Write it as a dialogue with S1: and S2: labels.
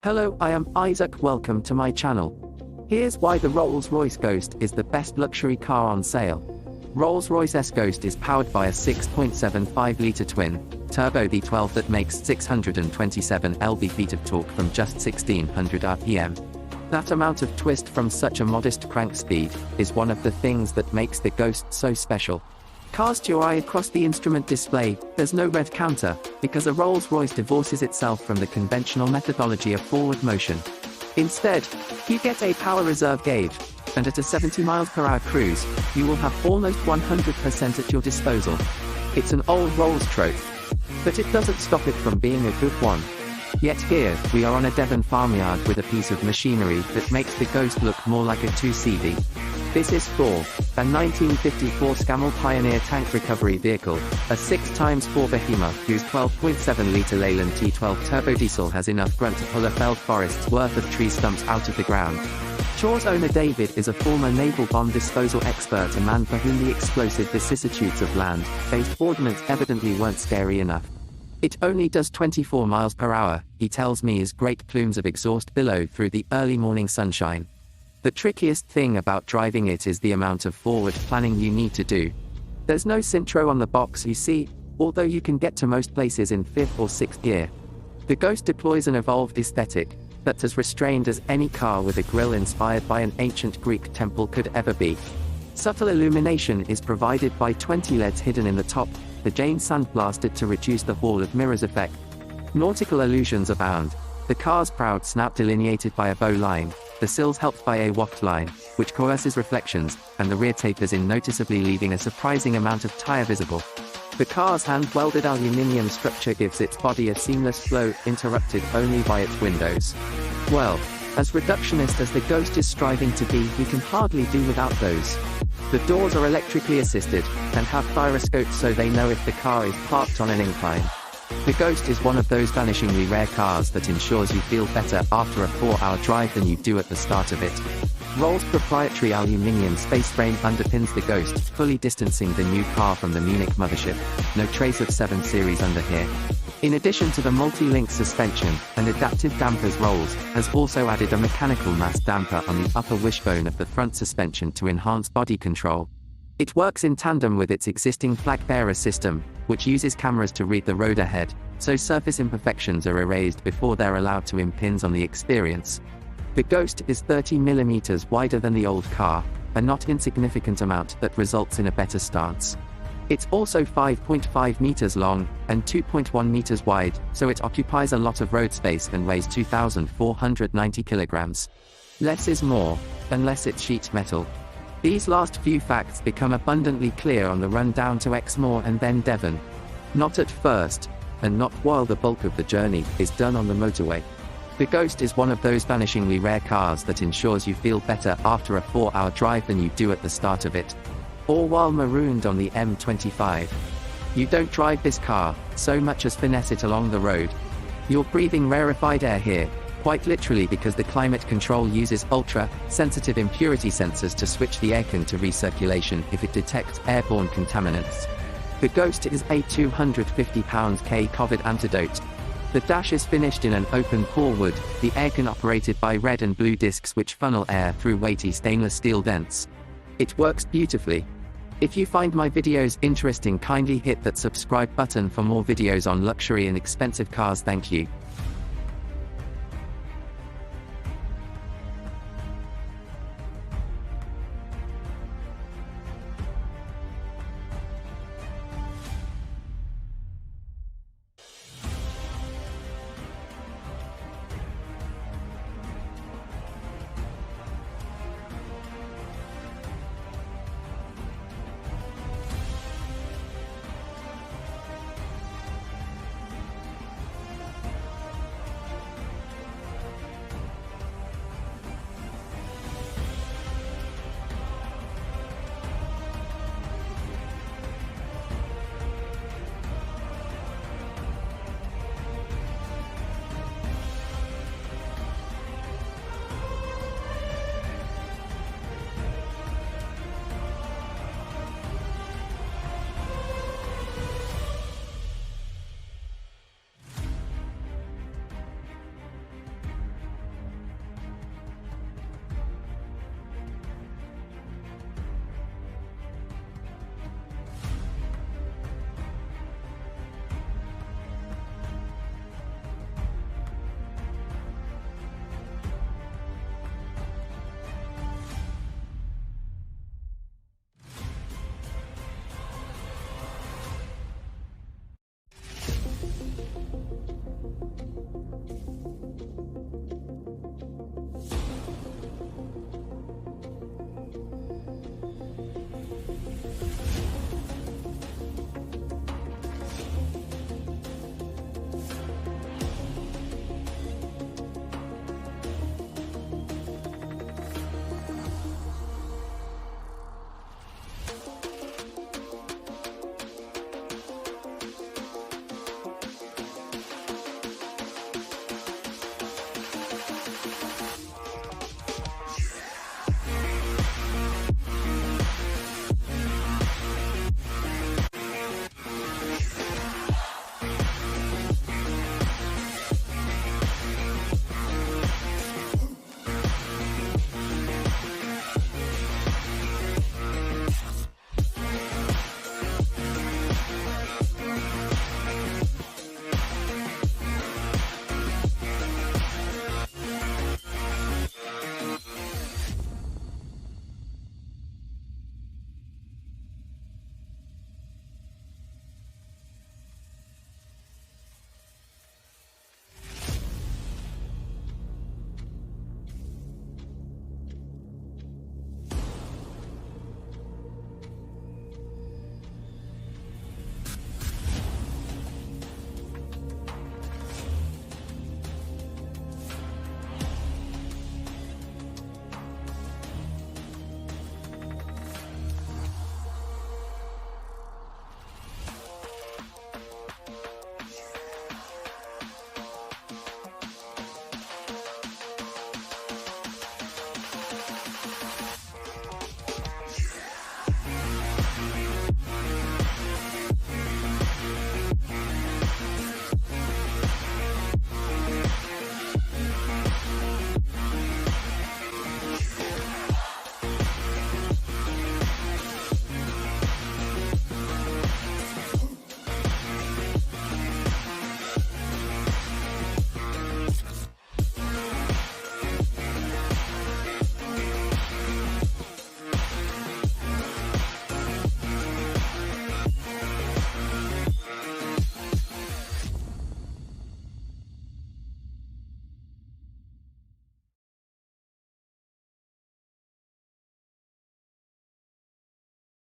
S1: Hello, I am Isaac. Welcome to my channel. Here's why the Rolls-Royce Ghost is the best luxury car on sale. Rolls-Royce Ghost is powered by a 6.75-litre twin-turbo V12 that makes 627 lb-ft of torque from just 1600 rpm. That amount of twist from such a modest crank speed is one of the things that makes the Ghost so special. Cast your eye across the instrument display. There's no red counter, because a Rolls-Royce divorces itself from the conventional methodology of forward motion. Instead, you get a power reserve gauge, and at a 70 mph cruise, you will have almost 100% at your disposal. It's an old Rolls trope, but it doesn't stop it from being a good one. Yet here, we are on a Devon farmyard with a piece of machinery that makes the Ghost look more like a 2CV. This is for a 1954 Scammell Pioneer tank recovery vehicle, a 6x4 behemoth whose 12.7-litre Leyland T12 turbo diesel has enough grunt to pull a felled forest's worth of tree stumps out of the ground. Shaw's owner David is a former naval bomb disposal expert, a man for whom the explosive vicissitudes of land-based ordnance evidently weren't scary enough. It only does 24 mph, he tells me, as great plumes of exhaust billow through the early morning sunshine. The trickiest thing about driving it is the amount of forward planning you need to do. There's no Cintro on the box, you see, although you can get to most places in 5th or 6th gear. The Ghost deploys an evolved aesthetic that's as restrained as any car with a grille inspired by an ancient Greek temple could ever be. Subtle illumination is provided by 20 LEDs hidden in the top, the Jane sandblasted to reduce the Hall of Mirrors effect. Nautical illusions abound. The car's proud snout delineated by a bow line, the sills helped by a waft line, which coerces reflections, and the rear tapers in noticeably, leaving a surprising amount of tire visible. The car's hand-welded aluminium structure gives its body a seamless flow, interrupted only by its windows. Well, as reductionist as the Ghost is striving to be, we can hardly do without those. The doors are electrically assisted, and have gyroscopes so they know if the car is parked on an incline. The Ghost is one of those vanishingly rare cars that ensures you feel better after a 4-hour drive than you do at the start of it. Rolls' proprietary aluminium space frame underpins the Ghost, fully distancing the new car from the Munich mothership. No trace of 7 Series under here. In addition to the multi-link suspension and adaptive dampers, Rolls has also added a mechanical mass damper on the upper wishbone of the front suspension to enhance body control. It works in tandem with its existing flag-bearer system, which uses cameras to read the road ahead, so surface imperfections are erased before they're allowed to impinge on the experience. The Ghost is 30 mm wider than the old car, a not insignificant amount that results in a better stance. It's also 5.5 meters long, and 2.1 meters wide, so it occupies a lot of road space and weighs 2,490 kilograms. Less is more, unless it's sheet metal. These last few facts become abundantly clear on the run down to Exmoor and then Devon. Not at first, and not while the bulk of the journey is done on the motorway. The Ghost is one of those vanishingly rare cars that ensures you feel better after a 4-hour drive than you do at the start of it. All while marooned on the M25. You don't drive this car so much as finesse it along the road. You're breathing rarefied air here, quite literally, because the climate control uses ultra-sensitive impurity sensors to switch the aircon to recirculation if it detects airborne contaminants. The Ghost is a 250-pound COVID antidote. The dash is finished in an open pore wood, the aircon operated by red and blue discs which funnel air through weighty stainless steel vents. It works beautifully. If you find my videos interesting, kindly hit that subscribe button for more videos on luxury and expensive cars. Thank you.